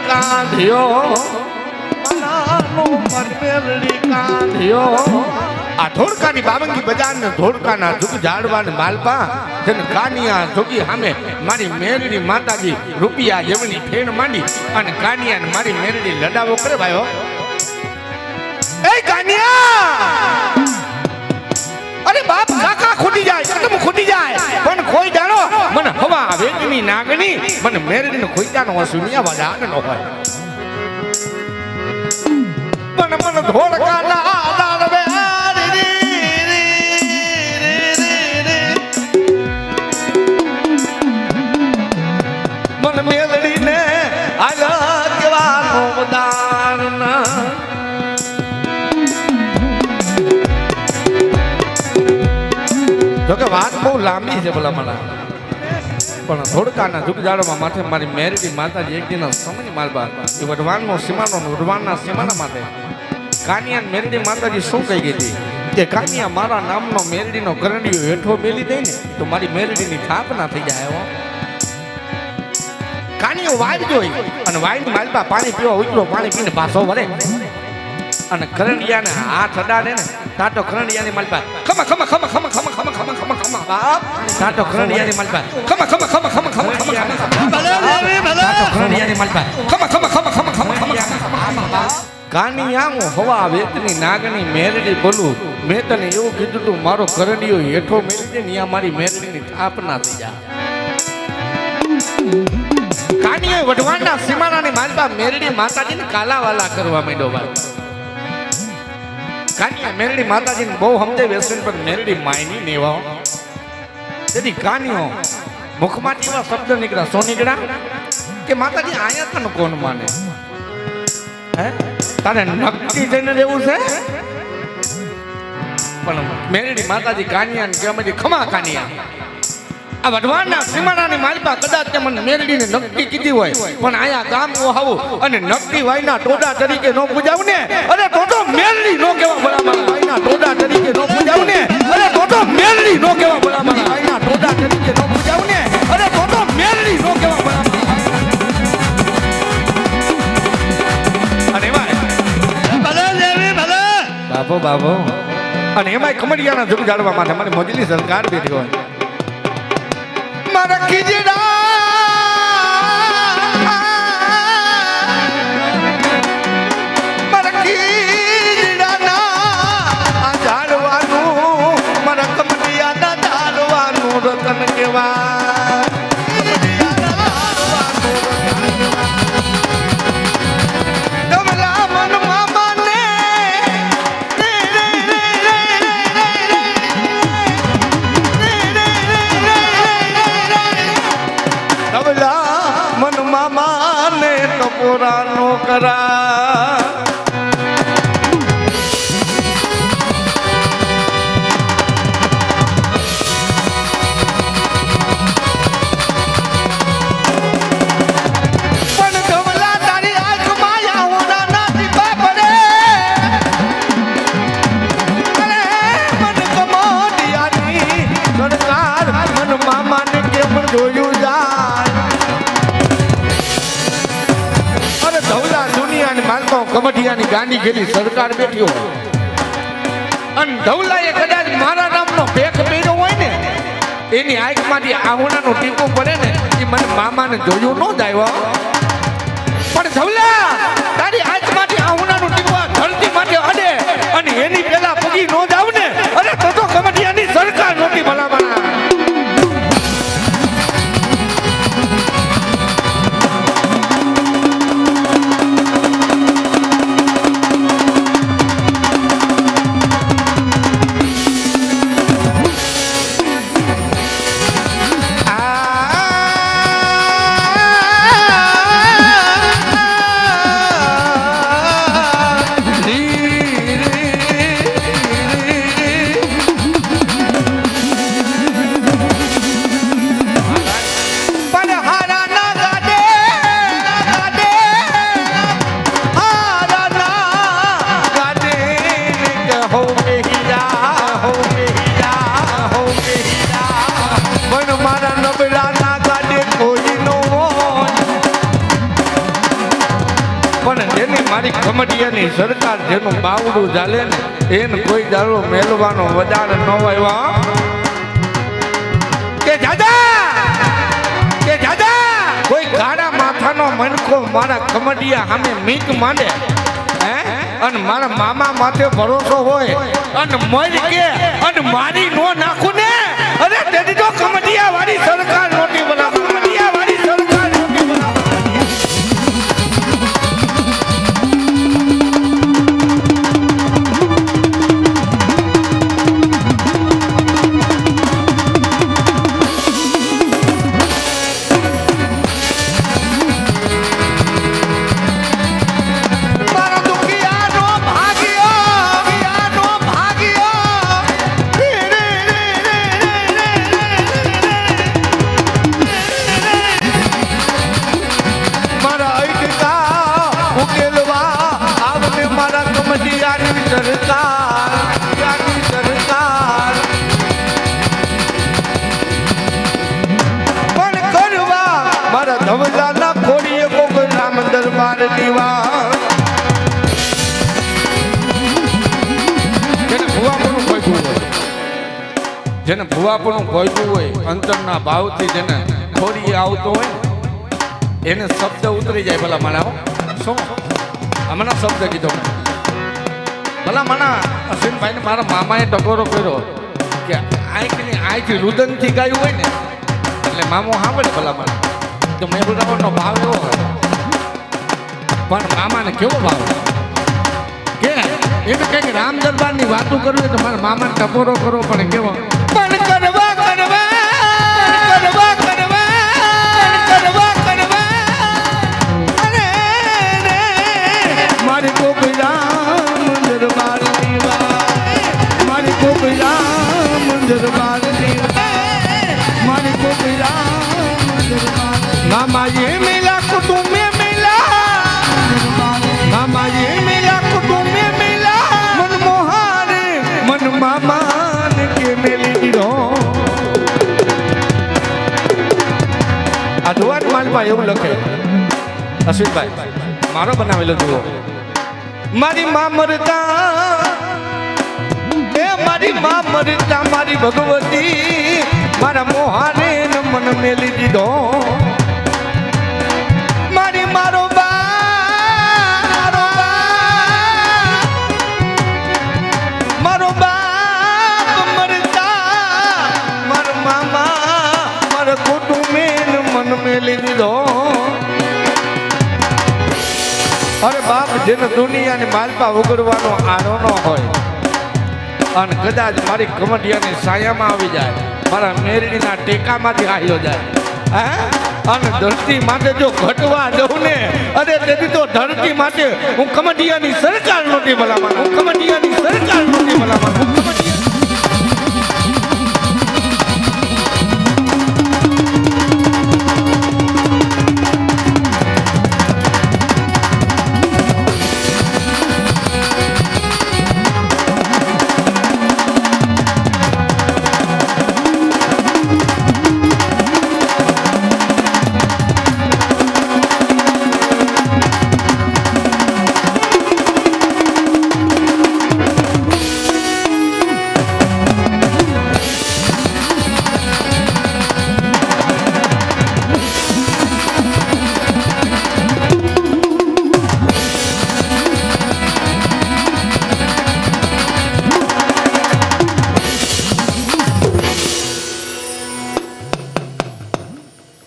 કાંધ્યો આ ધોળકાની બાવંગી બજાર ને ધોળકાના ઝુક ઝાડવા ને માલપા જેને કાનિયા ઝુકી સામે મારી મેરડી માતાજી રૂપિયા જેવની ફેણ માંડી અને કાનિયા ને મારી મેરડી લડાવો કરે ભાઈઓ. એ કાનિયા અરે બાપ કાકા ખૂટી જાય કદમ ખૂટી જાય પણ કોઈ જાણો મને હવા વેગની નાગની મને મેરડી ને ખોઈતાનો સુનિયા વાળા ન હોય પણ મને ધોળકાના લાડવે મને મેલડી ને આગળ કેવાનો ઉદાહરણ જોકે વાત બહુ લાંબી છે ભલા મને પણ ધોળકાના ઝુકઝાડોમાં માથે મારી મેરડી માતાજી એક દિન સમય માલબા એ વઢવાનનો સીમાનો વઢવાનના સીમાના માથે કાનિયા મેરડી માતાજી શું કહી ગઈ હતી કે કાનિયા મારા નામનો મેરડીનો કરંડિયો હેઠો મેલી દઈ ને તો મારી મેરડીની થાપ ના થઈ જાય. કાનિયો વાઈ જોઈ અને વાઈ માલબા પાણી પીવા ઉતરો પાણી પીને પાછો વળે અને કરંડિયાને હાથ અડાડે ને તાતો કરંડિયાની માલબા ખમા ખમા ખમા ખમા ખમા ખમા ખમા ખમા ખમા બાપ તાતો કરંડિયાની માલબા ખમા ખમા ખમા ખમા ખમા ખમા ભલે દેવી ભલે તાતો કરંડિયાની માલબા ખમા ખમા ખમા ખમા ખમા ખમા કાનિયા હું હવા વેતની નાગની મેરડી બોલું મેં તને એવું કીધું તું મારો કરંડિયો હેઠો મેલી દે ને ત્યાં મારી મેરડીની થાપ ના થઈ જાય. કાનિયા વઢવાણના સીમાડાની માલબા મેરડી માતાજીને કાલાવાલા કરવા માંડ્યો ભાઈ. કાનિયા મેરડી માતાજીને બહુ સમજે વેસન પર મેરડી માયની નેવા તેથી કાનિયો મુખમાંથી એવા શબ્દ નીકળ્યા શું નીકળ્યા કે માતાજી આયા તને કોણ માને હે તારે નક્કી જઈને રહેવું છે પણ મેરડી માતાજી કાનિયાને કહેવા ખમા કાનિયા આ વઢવાણના સીમાડાની માલપા કદાચ તે મને મેરડીને નક્કી કીધી હોય પણ આયા ગામ આવું અને નક્કી વાયના ટોડા તરીકે નો પૂજાવ ને અરે તો મેરડી નો કેવા બરાબર વાયના ટોડા તરીકે નો પૂજાવ ને અરે તો મેરડી નો કેવા બરાબર વાયના ટોડા તરીકે નો પૂજાવ ને અરે તો મેરડી નો કેવા બરાબર અને એમાં ભલે દેવી ભલે બાબો બાબો અને એમાં ખમડિયાના ઝુક જાળવા માટે મારી મોદીની સરકાર બેઠી હોય મારા ખીજડા મારા ખીજડાના આ ઝાડવાનું મારા કમડિયાના ઝાડવાનું રતન કેવા મન મામા ને ટપોરા નો કરા કમઠિયાની ગાંડી ઘેરી સરકાર બેઠી હોય અને ધવલાએ કદાચ મારા નામનો ભેખ પહેર્યો હોય ને એની આંખમાંથી આહોણાનું ટીપું પડે ને એ મને મામાને જોયું ન જાય પણ ધવલા તારી આંખમાંથી આહોણાનું ટીપું ધરતી માટે અડે અને એની પેલા પગી ન જાવ ને અરે તો કમઠિયાની સરકાર નહોતી ભલામણા મારી કમડિયાની સરકાર જેનું બાવડું ચાલે ને એને કોઈ દાડો મેલવાનો વધારે ન હોય કે દાદા કોઈ ગાડા માથાનો મનકો મારા કમડિયા સામે મીક માંડે અને મારા મામા માથે ભરોસો હોય અને મરી કે અને મારી નો નાખું ને અરે તેથી તો કમડિયા વાળી સરકાર નોટી બનાવ કમડિયા વાળી સરકાર નોટી બનાવ ધવલાના ખોડીએ કોક રામ દરબાર દીવા જેને ભુવાપણું ખોઈતું હોય અંતરના ભાવથી જેને ખોડીએ આવતો હોય એને શબ્દ ઉતરી જાય ભલા માણા શું હમણાં શબ્દ કીધો ભલા માણા અશ્વિનભાઈને મારા મામાએ ટકોરો કર્યો કે આંખની રુદનથી ગાયું હોય ને એટલે મામો સાંભળે ભલા માણા તો મેઘરાવણનો ભાવ એવો હોય પણ મામાને કેવો ભાવ કે એને કંઈક રામ દરબારની વાતો કરવી હોય તો મારા મામાને ટપોરો કરવો પડે કેવો પણ કરવા અરે મારી ગોપી રામ દરબાર દીવા મારી ગોપી રામ દરબાર દીવા મારી ગોપી રામ દરબાર मामा ये मिला कुटुंब में मिला मामा ये मिला कुटुंब में मिला मन मोहाने मन मामा ने के मेली दीदो આ દુઆ માલભાઈ એવું લખે અશ્વિનભાઈ મારો બનાવેલો જુઓ મારી માં મરતા એ મારી માં મરતા મારી ભગવતી મારા મોહાને મન મેલી દીધો મારો બાપ મરતા મારો મામા મારા કુટુંબે મન મેલી દીધો અરે બાપ જેને દુનિયાની માલપા ઉગડવાનો આનો ન હોય અને કદાચ મારી કમડિયાની સાયામાં આવી જાય મારા મેરડીના ટેકામાંથી આવ્યો જાય અને ધરતી માટે જો ઘટવા દઉં ને અરે તેથી તો ધરતી માટે હું કમડિયાની સરકાર નોટી ભલામાં હું કમડિયાની સરકાર નોટી ભલામાં